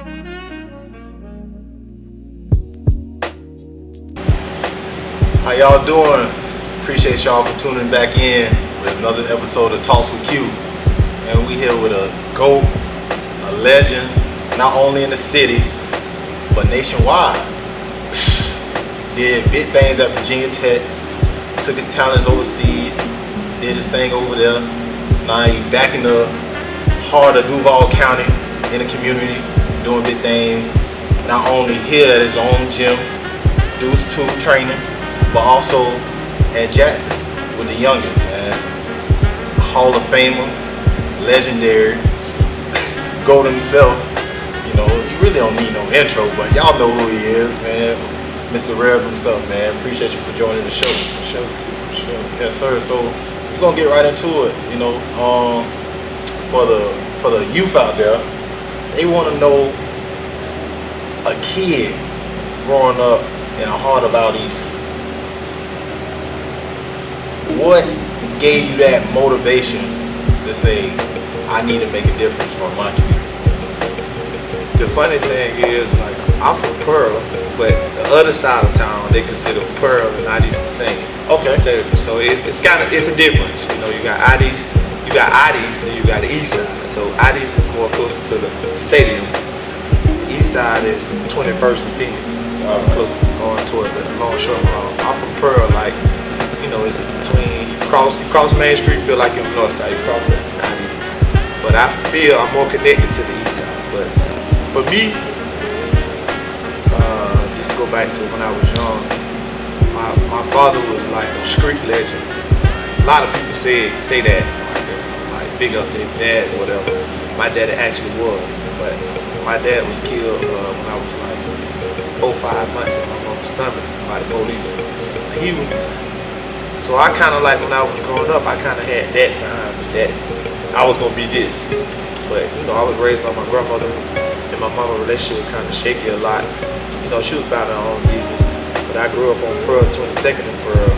How y'all doing? Appreciate y'all for tuning back in with another episode of Talks with Q. And we here with a GOAT, a legend, not only in the city, but nationwide. Did big things at Virginia Tech, took his talents overseas, did his thing over there. Now he's back in the heart of Duval County, in the community, doing big things. Not only here at his own gym, Deuce 2 training, but also at Jackson with the youngest, man. Hall of Famer, legendary, GOAT himself. You know, he really don't need no intro, but y'all know who he is, man. Mr. REB himself, man. Appreciate you for joining the show. For sure. Yes, sir. So we're gonna get right into it. You know, for the youth out there, they want to know a kid growing up in the heart of out east. What gave you that motivation to say, I need to make a difference for my community? The funny thing is, like, I'm from Pearl, but the other side of town, they consider Pearl and out east the same. Okay. So it's a difference. You know, you got out east, then you got the east side. So out east is more closer to the stadium. The east side is 21st and Phoenix, close to going towards the Longshore Mall. I'm from Pearl, like, you know, it's between, you cross Main Street, feel like you're on the north side, you cross the out east. But I feel I'm more connected to the east side. But for me, just go back to when I was young, my father was like a street legend. A lot of people say that, like big up their dad or whatever. My dad actually was, but my dad was killed when I was like 4-5 months in my mom's stomach by the police. So I kind of like, when I was growing up, I kind of had that behind me, that I was gonna be this. But you know, I was raised by my grandmother, and my mama's relationship was kind of shaky a lot. You know, she was about her own business. But I grew up on Pearl, 22nd and Pearl,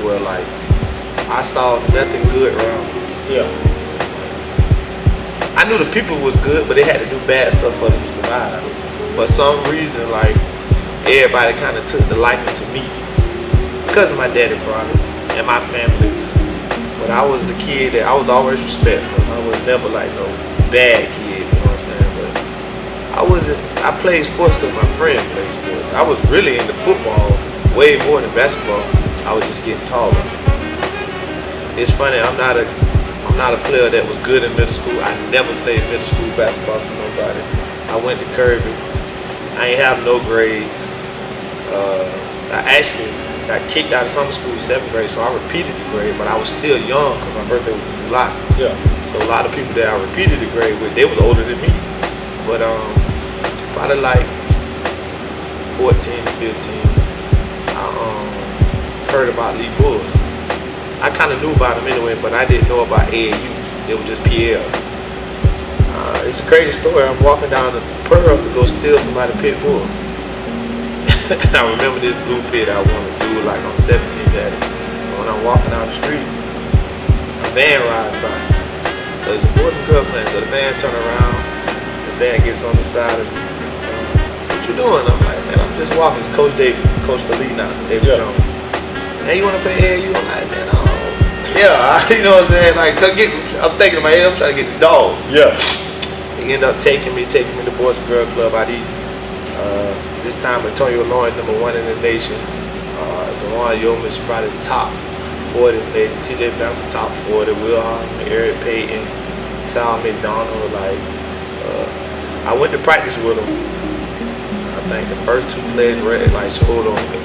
where like I saw nothing good around me. Yeah. I knew the people was good, but they had to do bad stuff for them to survive. But some reason, like, everybody kind of took the liking to me because of my daddy probably and my family. But I was the kid that I was always respectful. I was never like no bad kid, you know what I'm saying? But I played sports because my friend played sports. I was really into football way more than basketball. I was just getting taller. It's funny, I'm not a player that was good in middle school. I never played middle school basketball for nobody. I went to Kirby. I ain't have no grades. I actually got kicked out of summer school 7th grade, so I repeated the grade, but I was still young because my birthday was in July. Yeah. So a lot of people that I repeated the grade with, they was older than me. But probably like 14 to 15, I heard about Lee Bulls. I kind of knew about him anyway, but I didn't know about AAU. It was just PL. It's a crazy story. I'm walking down the Pearl to go steal somebody's pit bull. I remember this blue pit I wanted to do like on 17th Avenue. When I'm walking down the street, a van rides by. So it's a boys and girls playing. So the van turn around, the van gets on the side of me. What you doing? I'm like, man, I'm just walking. It's Coach David, Coach for Lee now, David Jones. Hey, you want to play AAU? I'm like, man, yeah, you know what I'm saying? Like, I'm thinking in my head, I'm trying to get the dog. Yeah. He ended up taking me to the Boys and Girls Club out east. This time, Antonio Lawrence, #1 in the nation. DeJuan Yeoman is probably the top 40 in the nation. TJ Bounce, top 40. Will Hartman, Eric Payton, Sal McDonald. Like, I went to practice with him. I think the first 2 plays were like scored on me.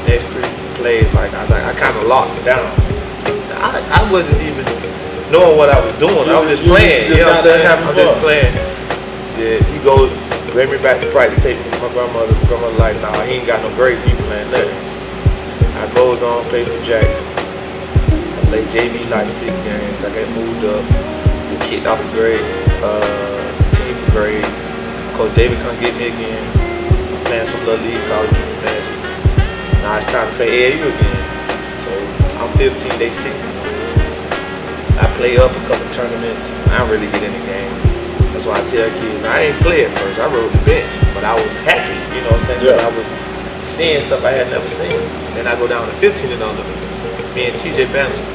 Next 3 plays, like I kind of locked it down. I wasn't even knowing what I was doing. I was just playing. You know what I'm saying? I'm just playing. Yeah, he goes, bring me back to practice, take me to my grandmother. My grandmother like, nah, he ain't got no grades. He playing nothing. I goes on, play for Jackson. I played JV like 6 games. I got moved up. Get kicked off the grade, team for grades. Coach David come get me again. I'm playing some little league, college junior magic. Now it's time to play AAU again. So I'm 15, they 16. I play up a couple tournaments. I don't really get in the game. That's why I tell kids, I ain't play at first. I rode the bench, but I was happy, you know what I'm saying? Yeah. I was seeing stuff I had never seen. Then I go down to 15 and under. Me and TJ Bannister.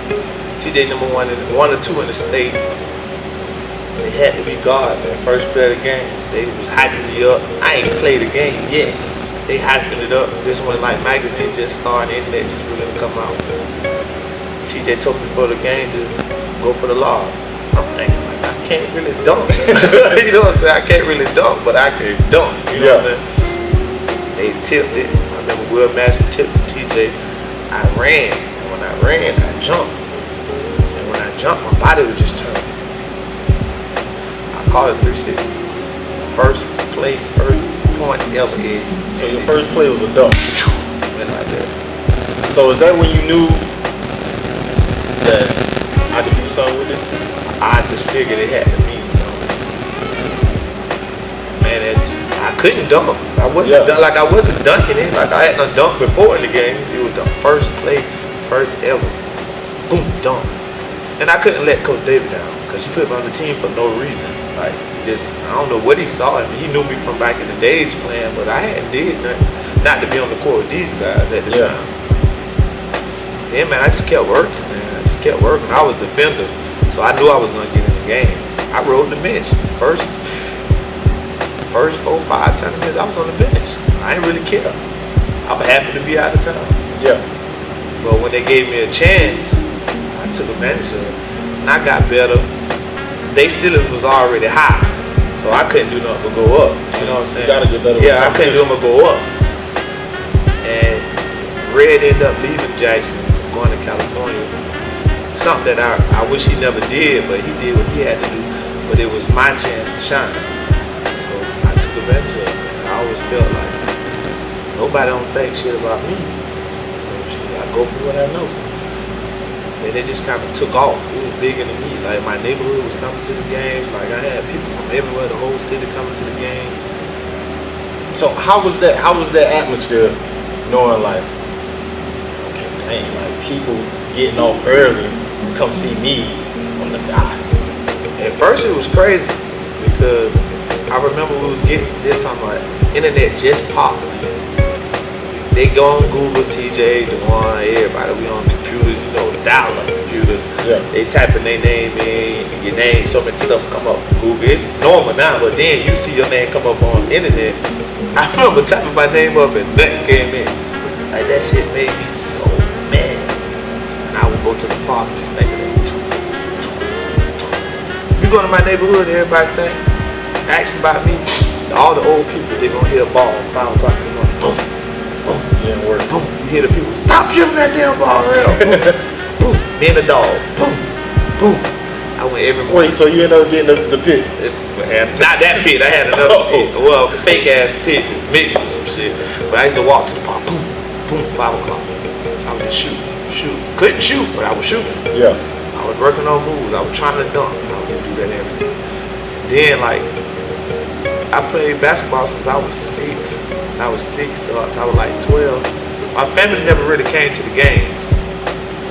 TJ number one or two in the state. They had to be guard, man. First play of the game. They was hyping me up. I ain't played the game yet. They hyping it up. This one like magazine just started, internet just really come out. TJ told me before the game, just go for the lob. I'm thinking like, I can't really dunk. You know what I'm saying? I can't really dunk, but I can dunk. You know what I'm saying? They tipped it. I remember Will Master tipped to TJ. I ran. And when I ran, I jumped. And when I jumped, my body would just turn. I called it 360. First play, first point ever, Eddie. So your first play was a dunk. Went like that. So is that when you knew that I could do something with it? I just figured it had to mean something. Man, I couldn't dunk. I wasn't like I wasn't dunking it. Like I hadn't dunked before in the game. It was the first play, first ever. Boom, dunk. And I couldn't let Coach David down because he put me on the team for no reason. Like just I don't know what he saw in me. He knew me from back in the days playing, but I hadn't did nothing. Not to be on the court with these guys at the time. Then man, I just kept working, man. I just kept working. I was defender. So I knew I was gonna get in the game. I rode the bench. First 4 or 5 tournaments, I was on the bench. I didn't really care. I was happy to be out of town. Yeah. But when they gave me a chance, I took advantage of it. And I got better. Their ceilings was already high. So I couldn't do nothing but go up. You know what I'm saying? You gotta get better. Yeah, I couldn't do nothing but go up. And Red ended up leaving Jackson, going to California. Something that I wish he never did, but he did what he had to do. But it was my chance to shine. So I took advantage of it. I always felt like nobody don't think shit about me. So I go for what I know. And it just kind of took off. It was bigger than me. Like my neighborhood was coming to the games. Like I had people from everywhere, the whole city coming to the game. So how was that? How was that atmosphere, knowing like, okay, dang, like people getting off early, come see me on the dot. At first it was crazy because I remember we was getting this time like internet just popped. They go on Google, TJ, Jamon, everybody, we on computers, you know, dial-up computers. Yeah. They typing their name in, your name, so much stuff come up from Google. It's normal now, but then you see your name come up on the internet. I remember typing my name up and nothing came in. Like that shit made me so mad. And I would go to the park and just think of that. You go to my neighborhood, everybody think, asking about me, all the old people, they gonna hear a ball, 5 o'clock in the morning, boom, boom, Didn't work. boom. You hear the people, stop shooting that damn ball around, boom, boom, me and the dog, boom, boom. I went every morning. Wait, so you ended up getting the pick? Not that pit, I had another pit. Well, fake ass pit mixed with some shit. But I used to walk to the park, boom, boom, 5 o'clock. I would just shoot. Couldn't shoot, but I was shooting. Yeah. I was working on moves. I was trying to dunk. I would do that every day. Then, like, I played basketball since I was 6. I was 6 till I was like 12. My family never really came to the games,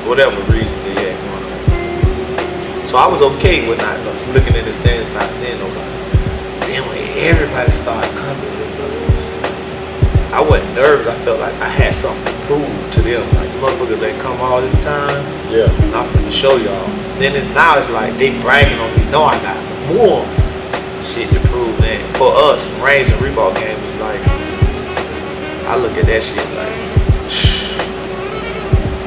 whatever reason they had going on. So I was okay with not looking in the stands, not seeing nobody. Then when everybody started coming, I wasn't nervous. I felt like I had something to prove to them. Like, the motherfuckers ain't come all this time. Yeah. Not for to show y'all. Then now it's like they bragging on me. No, I got more shit to prove, man. For us, Reigns and Reebok game was like, I look at that shit like,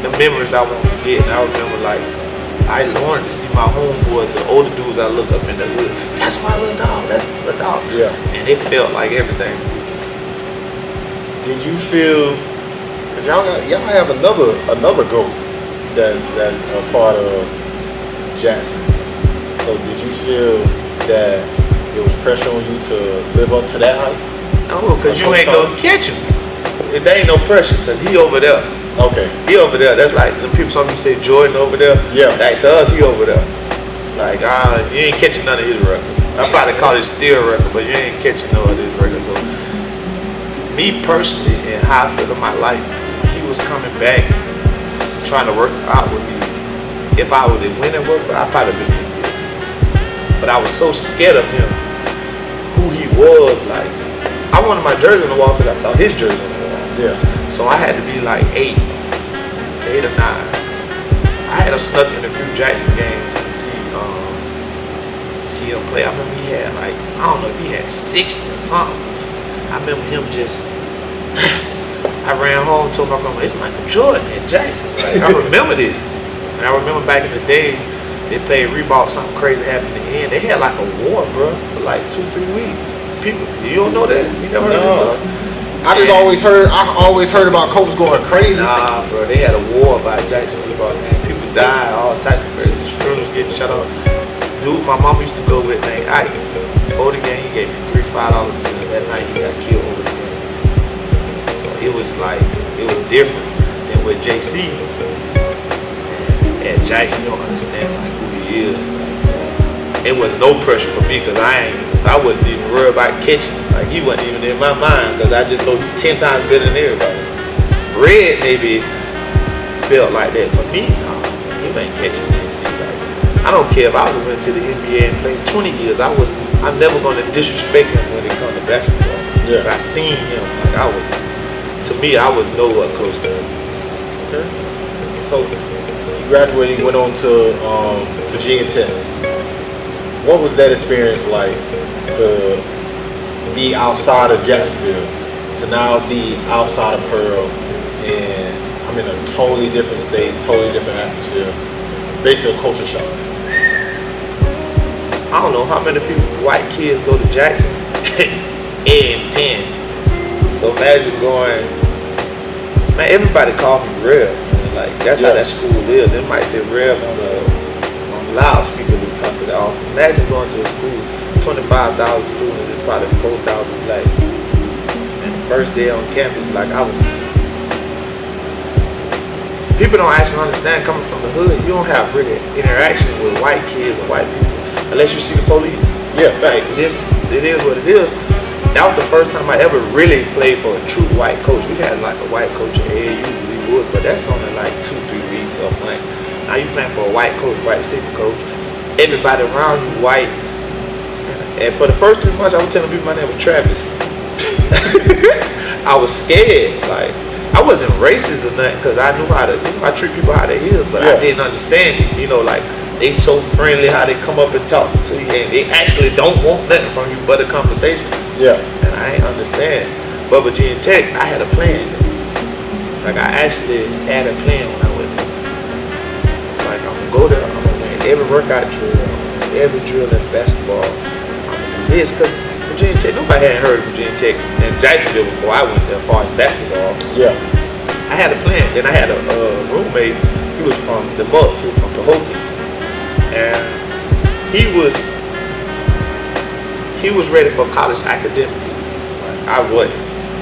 the memories I want to get. And I remember like, I wanted to see my homeboys, the older dudes I look up in the hood. That's my little dog. That's my little dog. Yeah. And it felt like everything. Did you feel? Cause y'all have another goat that's a part of Jackson. So did you feel that there was pressure on you to live up to that height? No, cause you ain't gonna catch him. There ain't no pressure, cause he over there. Okay. He over there. That's like the people sometimes say Jordan over there. Yeah. Like to us, he over there. Like you ain't catching none of his records. I probably call it steal record, but you ain't catching none of his records. So me personally, and how I feel in my life, he was coming back, trying to work out with me. If I would have win and work, I probably been good. But I was so scared of him who he was. Like, I wanted my jersey on the wall because I saw his jersey on the wall. Yeah. So I had to be like 8 or 9. I had snuck in a few Jackson games to see him play. I remember he had like, I don't know if he had 60 or something. I remember him just, I ran home and told my grandma, it's Michael Jordan at Jackson. Like, I remember this. And I remember back in the days, they played Reebok, something crazy happened in the end. They had like a war, bro, for like 2-3 weeks. People, you don't know that? You never heard of this stuff? I always heard about Colts going crazy. Nah, bro, they had a war about Jackson Reebok, man. People died, all types of crazy. Funerals getting shut off. Dude, my mom used to go with, man, before the game, he gave me $3-5 bill. That night he got killed over the game. So it was like, it was different than with JC. At Jackson, you don't understand like who he is. Like, it was no pressure for me because I wasn't even worried about catching. Like, he wasn't even in my mind because I just know 10 times better than everybody. Red maybe felt like that. For me, nah, he ain't catching JC. Like, I don't care if I would went to the NBA and played 20 years. I'm never gonna disrespect him when it comes to basketball. Yeah. If I seen him, like to me, I was nowhere close to him. Okay. So you graduated, you went on to Virginia Tech. What was that experience like to be outside of Jacksonville, to now be outside of Pearl, and I'm in a totally different state, totally different atmosphere, basically a culture shock? I don't know how many people, white kids, go to Jackson and 10. So imagine going, man, everybody called me REB. Like, that's how that school is. They might say REB on the loudspeaker when you come to the office. Imagine going to a school, 25,000 students, and probably 4,000 black. And the first day on campus, like, people don't actually understand, coming from the hood, you don't have really interaction with white kids and white people unless you see the police. Yeah. Like, it is what it is. That was the first time I ever really played for a true white coach. We had like a white coach at AAU, but that's only like 2-3 weeks of month. Now you playing for a white coach, white city coach. Everybody around you white. And for the first 3 months, I was telling people my name was Travis. I was scared. Like, I wasn't racist or nothing because I knew how to, I treat people how they is, but I didn't understand it. You know, like, they so friendly how they come up and talk to you, and they actually don't want nothing from you but a conversation. Yeah. And I ain't understand. But Virginia Tech, I had a plan. Like, I actually had a plan when I went there. Like, I'm gonna go there, I'm gonna win every workout drill, every drill in basketball. I'm gonna do this, because Virginia Tech, nobody hadn't heard of Virginia Tech in Jacksonville before I went there as far as basketball. Yeah. I had a plan. Then I had a roommate, he was from the Muck, he was from Pahokee. And he was ready for college academically. Like, I wasn't.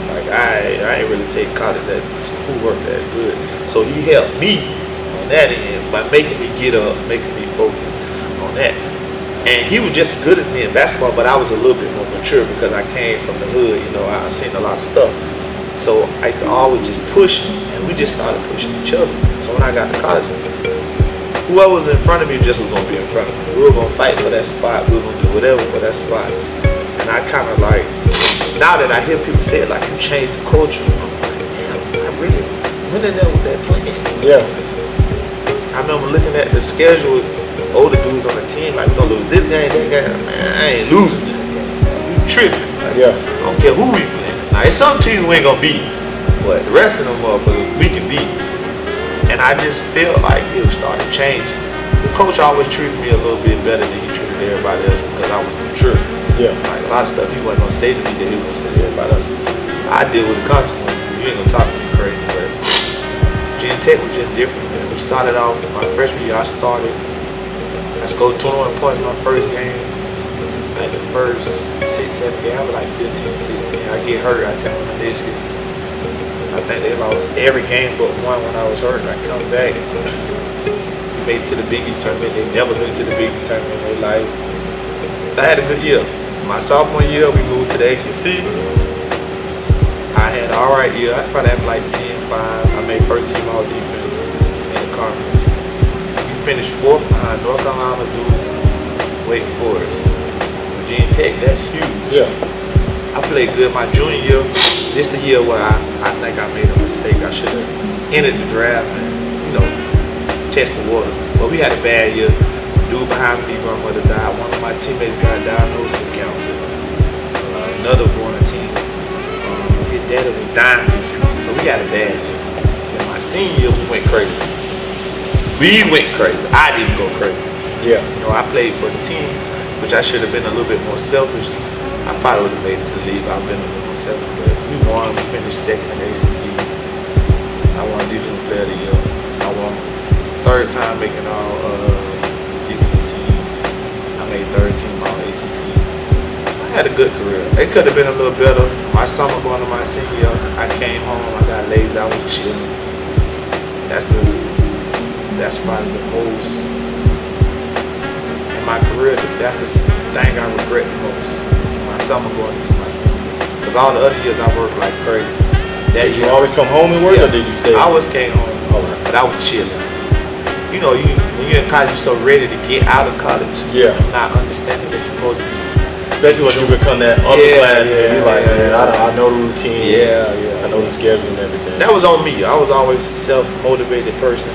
Like, I ain't really take college that schoolwork that good. So he helped me on that end by making me get up, making me focus on that. And he was just as good as me in basketball, but I was a little bit more mature because I came from the hood. You know, I seen a lot of stuff. So I used to always just push him, and we just started pushing each other. So when I got to college, whoever was in front of me just was going to be in front of me. We were going to fight for that spot. We were going to do whatever for that spot. And I kind of like, now that I hear people say it, like, you changed the culture, I'm like, damn, I really went in there with that plan. Yeah. I remember looking at the schedule, older dudes on the team, like, we're going to lose this game, that game. Man, I ain't losing that game. You tripping. Like, I don't care who we playing. Now, it's some teams we ain't going to beat, but the rest of them motherfuckers, we can beat. And I just felt like it was starting to change. The coach always treated me a little bit better than he treated everybody else because I was mature. Yeah. Like, a lot of stuff he wasn't gonna say to me that he was gonna say to everybody else. I deal with the consequences. You ain't gonna talk to me crazy, but Virginia Tech was just different, man. We started off in my freshman year. I scored 21 points in my first game. Like the first 6-7 games, I was like 15, 16. I get hurt, I tell my meniscus. I think they lost every game but one when I was hurt. I come back, made it to the Big East tournament. They never been to the Big East tournament in their life. I had a good year. My sophomore year, we moved to the ACC. I had an alright year. I probably had like 10-5. I made first team all defense in the conference. We finished 4th behind North Carolina, Duke, Wake Forest. Virginia Tech, that's huge. Yeah. I played good my junior year. This the year where I think I made a mistake. I should have entered the draft and, test the waters. But we had a bad year. Dude behind me, grandmother died. One of my teammates got diagnosed with cancer. Another boy on the team, his daddy was dying from cancer. So we had a bad year. And my senior year, we went crazy. We went crazy. I didn't go crazy. Yeah. I played for the team, which I should have been a little bit more selfish. I probably would have made it to the league. I've been a little more selfish, but we won. We finished second in the ACC. I won Defensive Player of the Year. I won third time making all defensive team. I made third team all ACC. I had a good career. It could have been a little better. My summer going to my senior year, I came home. I got lazy. I was chilling. That's probably the most in my career. That's the thing I regret the most. My summer going into my senior year. Because all the other years I worked like crazy. Did you always come home and work, or did you stay? I always came home, but I was chilling. When you're in college, you're so ready to get out of college. Yeah. Not understanding that you're supposed to be. Especially once you become that upperclassman, you're like, man, I know the routine. Yeah. I know the schedule and everything. That was on me. I was always a self-motivated person.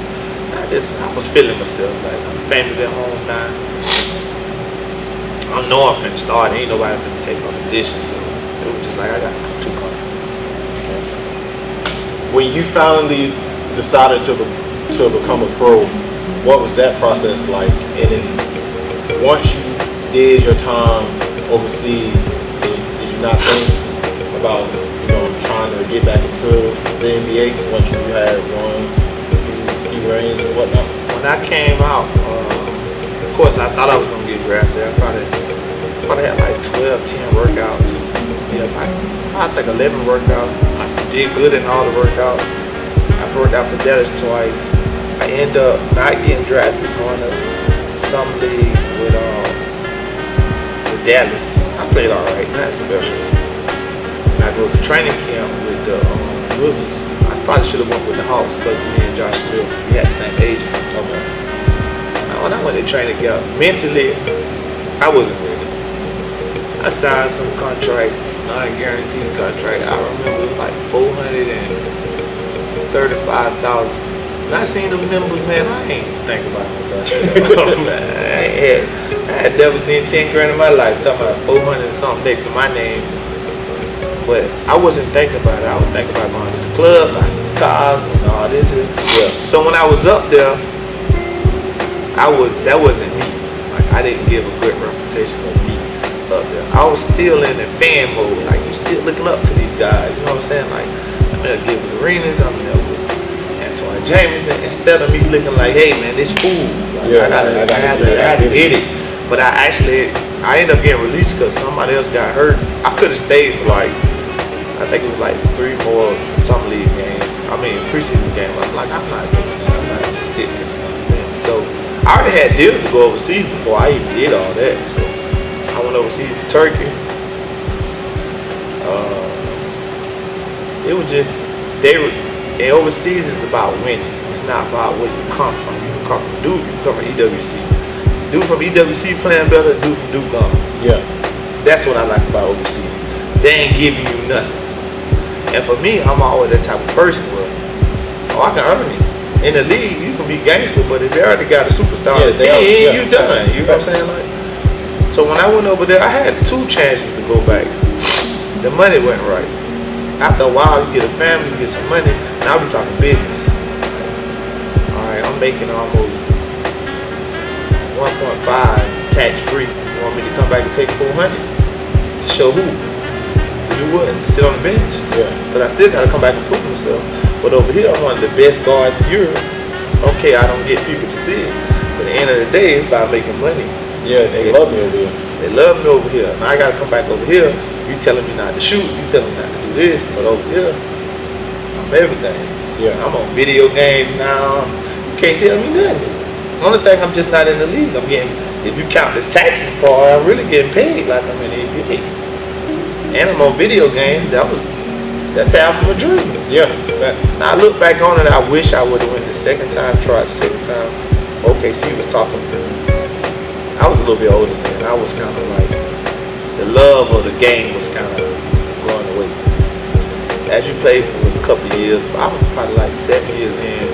I was feeling myself. Like, I'm famous at home now. I know I'm finna start. Ain't nobody finna take my position. So it was just like, I'm too comfortable. When you finally decided to become a pro, what was that process like? And then once you did your time overseas, did you not think about trying to get back into the NBA once you had won a few rings and whatnot? When I came out, of course I thought I was gonna get drafted. I probably had like 12, 10 workouts. I think 11 workouts. I did good in all the workouts. I worked out for Dallas twice. I ended up not getting drafted, going to some league with Dallas. I played all right, not special. And I go to training camp with the Wizards. I probably should have went with the Hawks because me and Josh Smith, we had the same agent. Okay. When I went to training camp, mentally, I wasn't ready. I signed some contract, non-guaranteed contract. I remember it was like $435,000. When I seen them numbers, man, I ain't thinking about no basketball. I had never seen 10 grand in my life. Talking about 400 and something next to my name. But I wasn't thinking about it. I was thinking about going to the club, buying these cars, and all this. So when I was up there, that wasn't me. Like, I didn't give a good reputation of me up there. I was still in the fan mode. Like, you still looking up to these guys. You know what I'm saying? Like, I'm there giving arenas. I'm there with Jameson, instead of me looking like, hey man, this fool. Like, I had to hit it. But I ended up getting released because somebody else got hurt. I could have stayed for I think it was like 3 more summer league games. Preseason games. I'm like, I'm not doing that. I'm not just sitting here stuff. So I already had deals to go overseas before I even did all that. So I went overseas to Turkey. It was just, and overseas is about winning. It's not about where you come from. You can come from Duke, you can come from EWC. Dude from EWC playing better than dude from Duke gone. Yeah. That's what I like about overseas. They ain't giving you nothing. And for me, I'm always that type of person where, I can earn it. In the league, you can be gangster, but if they already got a superstar on the team, you done. You know what I'm saying? Like, so when I went over there, I had 2 chances to go back. The money went right. After a while, you get a family, you get some money. Now we talking business. All right, I'm making almost 1.5 tax-free. You want me to come back and take 400? To show who? To do what? To sit on the bench? Yeah. But I still got to come back and prove myself. But over here, I'm one of the best guards in Europe. Okay, I don't get people to see it. But at the end of the day, it's about making money. Yeah, they love me over here. They love me over here. Now I got to come back over here. You telling me not to shoot. You telling me not to do this. But over here, I'm everything. Yeah. I'm on video games now. You can't tell me nothing. Only thing, I'm just not in the league. I'm getting, if you count the taxes part, I'm really getting paid like I'm in the NBA. And I'm on video games. That's half of my dream. Yeah. Now I look back on it, I wish I would have went the second time, tried the second time. OKC was talking to me. I was a little bit older then. I was kind of like, the love of the game was kind of going away. As you played for a couple of years, I was probably like 7 years in.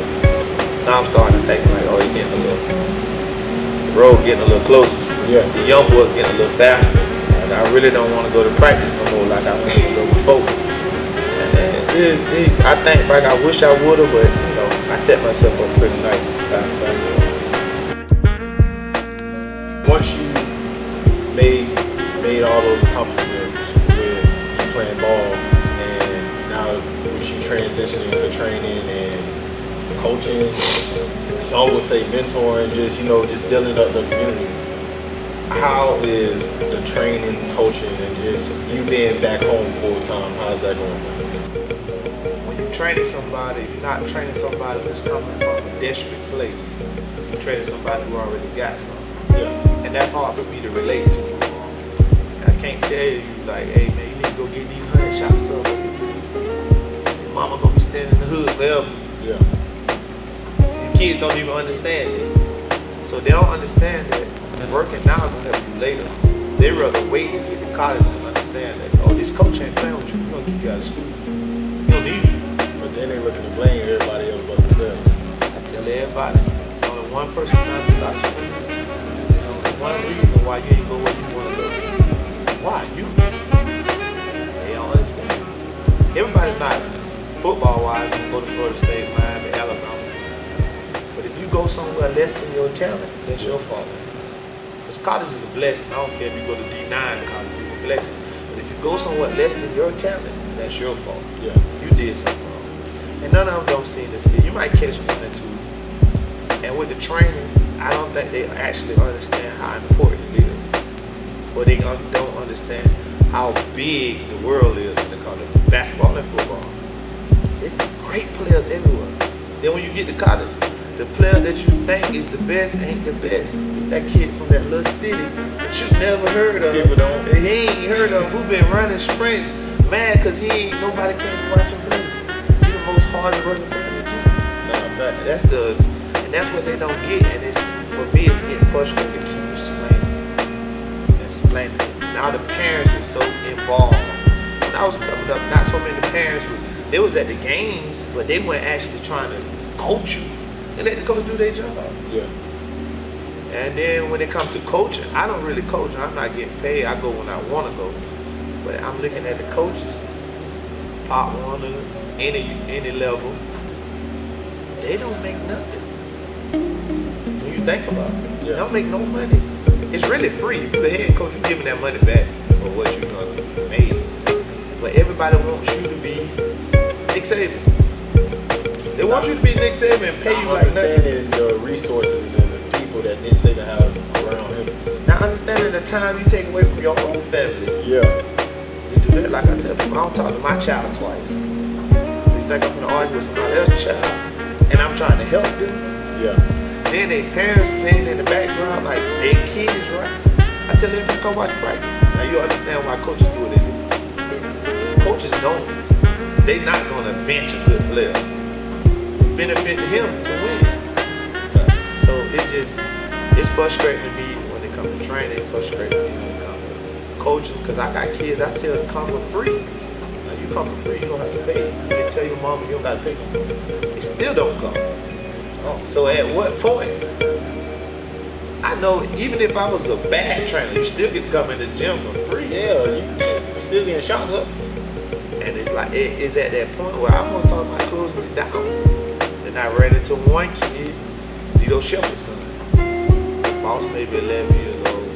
Now I'm starting to think like, oh, you're getting the road getting a little closer. Yeah. The young boys getting a little faster. And I really don't want to go to practice no more like I wanted to go before. And I think back, I wish I would have, but you know, I set myself up pretty nice basketball. Once you made all those accomplishments with you playing ball, and now with you transitioning to training and coaching, some would say mentoring, just just building up the community. How is the training, coaching, and just you being back home full time? How's that going for you? When you're training somebody, you're not training somebody who's coming from a desperate place. You're training somebody who already got something. Yeah. And that's hard for me to relate to. I can't tell you like, hey man, you need to go get these 100 shots up. Your mama gonna be standing in the hood forever. Yeah. These kids don't even understand it. So they don't understand that working now is gonna help you later. They rather wait and get to college and understand that, oh, this coach ain't playing with you, he's gonna keep you out of school. He don't need you. But then they looking to blame everybody else but themselves. I tell everybody, there's only one person trying to stop you. There's only one reason why you ain't go where you want to go. Why? You. They don't understand. Everybody's not football-wise, you go to Florida State, Miami, Alabama. But if you go somewhere less than your talent, that's your fault. Because college is a blessing. I don't care if you go to D9 college, it's a blessing. But if you go somewhere less than your talent, that's your fault. Yeah. You did something wrong. And none of them don't seem to see it. You might catch 1 or 2. And with the training, I don't think they actually understand how important it is. Or they don't understand how big the world is when it comes to basketball and football. There's great players everywhere. Then when you get to college, the player that you think is the best ain't the best. It's that kid from that little city that you never heard of. People don't. That he ain't heard of, who been running sprints, mad because nobody came to watch him play. He the most hardest working player in the gym. No, in fact, That's what they don't get. And it's, for me, it's getting frustrating to keep explaining. Now the parents is so involved. When I was coming up, not so many parents they was at the games, but they weren't actually trying to coach you. They let the coach do their job. yeah. And then when it comes to coaching, I don't really coach. I'm not getting paid. I go when I want to go. But I'm looking at the coaches, Pop Warner, any level. They don't make nothing. When you think about it, they don't make no money. It's really free. If you're the head coach, you're giving that money back for what you made. But everybody wants you to be Nick Saban. They want you to be Nick Saban and pay you like nothing. Understanding the resources and the people that Nick Saban have around him. Now understanding the time you take away from your own family. Yeah. To do that, like I tell people, I don't talk to my child twice. They think I'm gonna argue with somebody else's child, and I'm trying to help them. Yeah. Then their parents sitting in the background like their kid is right. I tell them to come watch practice. Now you understand why coaches do what they do. Coaches don't. They not gonna bench a good player. Benefit to him to win. So it's frustrating to me when it comes to training. It's frustrating to me when it comes to coaching. Because I got kids, I tell them come for free. Now you come for free, you don't have to pay. You can tell your mama you don't got to pay no more. They still don't come. Oh, so at what point? I know even if I was a bad trainer, you still get to come in the gym for free. Yeah, you still getting shots up. And it's like, it's at that point where I almost talk my clothes me down. Then I ran into one kid, Lito Shepherd's son. Boss maybe 11 years old.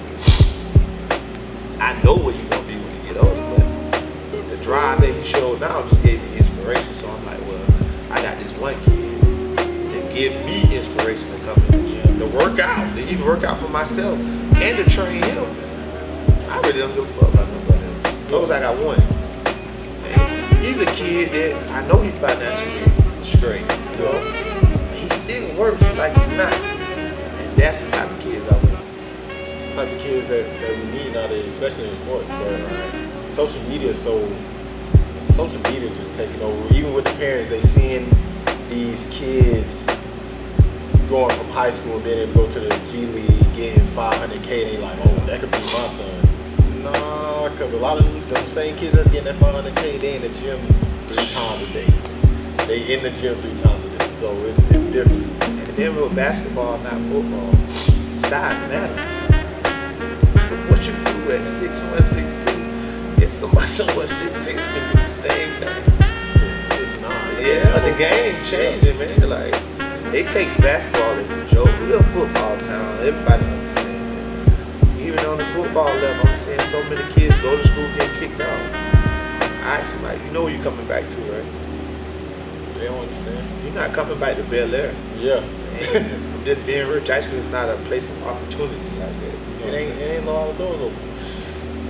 I know what he's gonna be when he get older, but the drive that he showed now just gave me inspiration. So I'm like, well, I got this one kid that give me inspiration to come to the gym, to work out, to even work out for myself, and to train him. I really don't give a fuck about nobody else. As long as I got one. And he's a kid that I know he's financially straight. You know? He still works like he's not. And that's the type of kids I want. The type of kids that we need nowadays, especially in sports. But social media is just taking over. Even with the parents, they seeing these kids going from high school and being able to go to the G League, getting $500K, and they like, oh, that could be my son. No, Nah, because a lot of them same kids that's getting that 500K, they in the gym 3 times a day. They in the gym 3 times a day, so it's different. And then with basketball, not football, size matters. What you do at 6'1", 6'2", if somebody 6'6" can do the same thing. 6'9". Yeah, the game changing, man. Like, they take basketball as a joke. We're a football town. Everybody understands. Even on the football level, I'm seeing so many kids go to school getting kicked out. I asked them, like, you know where you're coming back to, right? They don't understand. You're not coming back to Bel Air. Yeah. And just being rich actually is not a place of opportunity like that. It ain't a lot of doors open.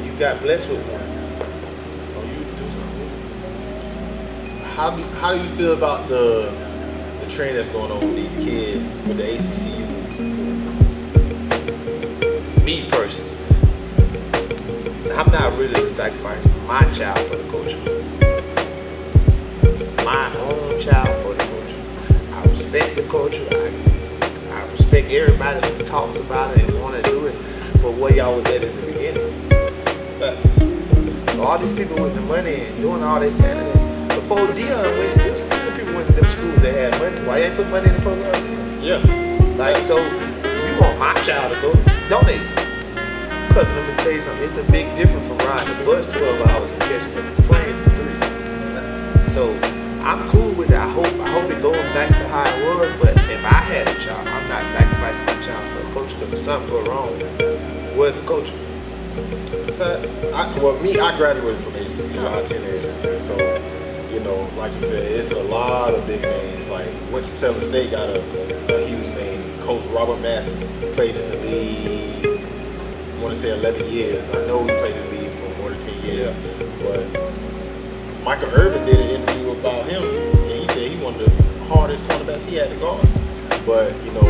You got blessed with one. Oh, you do something. How do you feel about the trend that's going on with these kids with the HBCU? Me personally, I'm not really to sacrifice my child for the culture. My own child for the culture. I respect the culture. I respect everybody who talks about it and want to do it for where y'all was at in the beginning. So all these people with the money and doing all this saying, before Dion went, there was plenty of people went to them schools that had money. Why you ain't put money in the program? Yeah. Like, so you want my child to go, donate. Because let me tell you something, it's a big difference from riding the bus 12 hours and catching a plane for 3. So I'm cool with it. I hope it goes back to how it was. But if I had a child, I'm not sacrificing my child for a coach because if something go wrong, where's the coach? Facts. I graduated from HBCU. I attended HBCU, so you know, like you said, it's a lot of big names. Like Winston-Salem State got a huge name. Coach Robert Massey played in the league. I want to say 11 years. I know he played in the league for more than 10 years. But Michael Irvin did an interview about him, and he said he one of the hardest cornerbacks he had to guard. But you know,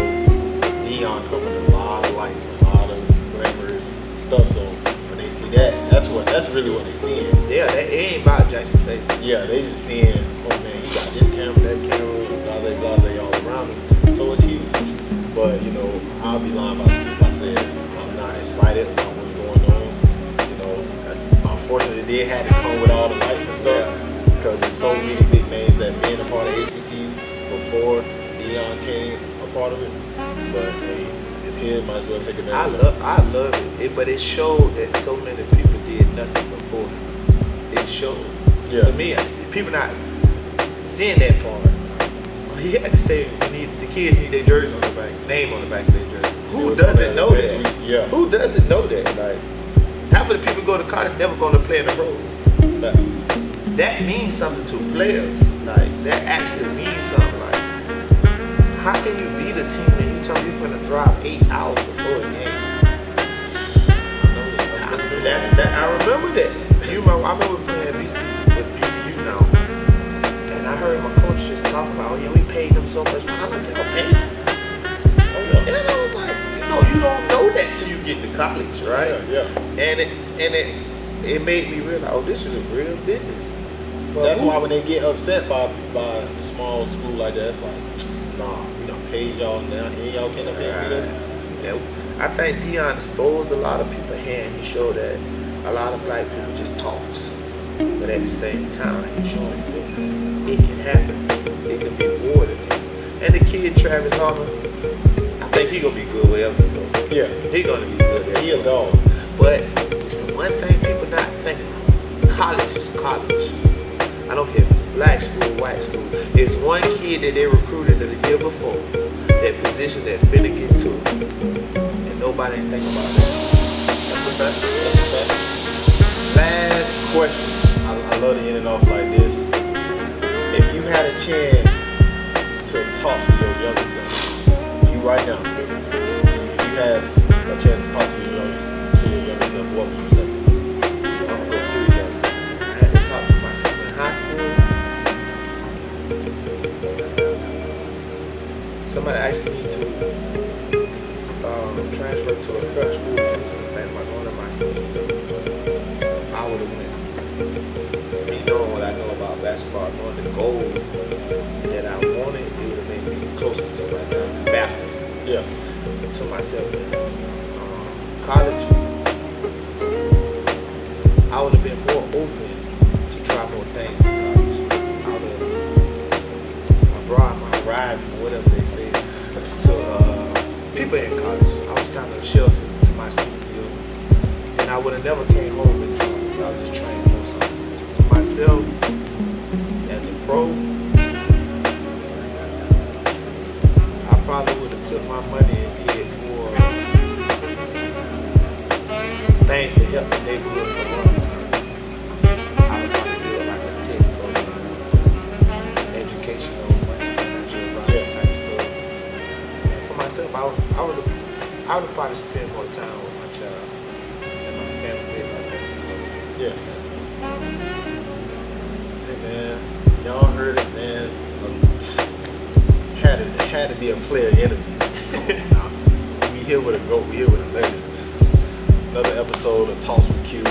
Dion covered a lot of lights, a lot of glamorous stuff. So when they see that's really what they seeing. Yeah, it ain't about Jackson State. Yeah, they just seeing, oh man, he got this camera, that camera, blase all around him. So it's huge. But you know, I'll be lying about it if I said I'm not excited about what's going on. You know, unfortunately they had to come with all the lights and stuff because there's so many big names that been a part of HBCU before Dion came a part of it. But hey, it's here, might as well take advantage. I love it, but it showed that so many people did nothing before. It showed. Yeah. To me, people not seeing that part. He had to say the kids need their jerseys on the back, name on the back of their jersey. Who doesn't know that? Yeah. Who doesn't know that? Like, half of the people go to college never going to play in the pros. That means something to players. Like, that actually means something. Like, how can you beat a team and you tell me you're finna drive 8 hours before the game? I remember that. I remember playing with BCU now, and I heard my coach just talking about, oh yeah, we paid them so much. I'm like, y'all paid? Oh yeah. And I was like, you don't know that till you get to college, right? Yeah. And it made me realize, oh, this is a real business. But that's why when they get upset by a small school like that, it's like, nah, we done paid y'all now, and y'all can't pay us. And I think Dion exposed a lot of people's hand. He showed that a lot of black people just talks, but at the same time, he showed that it can happen. It can be more than this. And the kid Travis Harmon, I think he gonna be good wherever he goes. Yeah, he gonna be good. He a dog. But it's the one thing people not thinking. College is college. I don't care if it's black school, white school. There's one kid that they recruited the year before, that position that finna get to it. And nobody ain't thinking about it. That's a fact. Last question. I love to end it off like this. If you had a chance to talk to your younger self, you right now, if you had a chance to talk to your younger self, what would you say? I'm gonna go 3 levels. I had to talk to myself in high school. Somebody asked me to transfer to a prep school and plan my going to my senior. I would have went. Me knowing what I know about basketball, knowing the goal that I wanted, it would have made me closer to my dream faster. Yeah. To myself in college. I would have been more open to try more things. I would have broadened my horizon, whatever they say, to people in college. I was kind of sheltered to my studio, and I would have never came home in songs. I was just trying more songs. To myself, as a pro, I probably would have took my money and did more things to help the neighborhood for one. I would probably do it like a tech program, educational, financial advice type stuff. For myself, I would have probably spent more time with my child and my family, my family. Yeah. Hey man, y'all heard it, man. Had to be a player interview. We here with a GOAT, we here with a legend. Another episode of Talks with Q.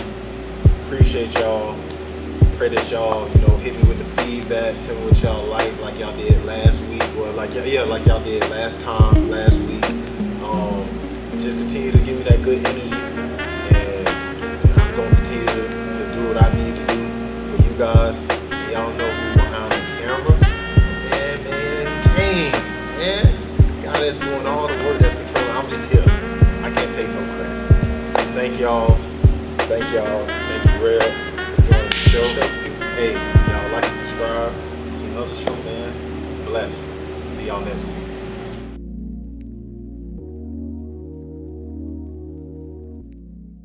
Appreciate y'all. Pray that y'all, hit me with the feedback, tell me what y'all like y'all did last week, or like y'all did last week. Just continue to give me that good energy, and I'm gonna continue to do what I need to do for you guys. Y'all know who's behind the camera. Man, God that's doing all the work, that's controlling. I'm just here. I can't take no credit. Thank y'all. Thank you, REB, for joining the show. Hey, y'all like and subscribe. It's another show, man. Bless. See y'all next week.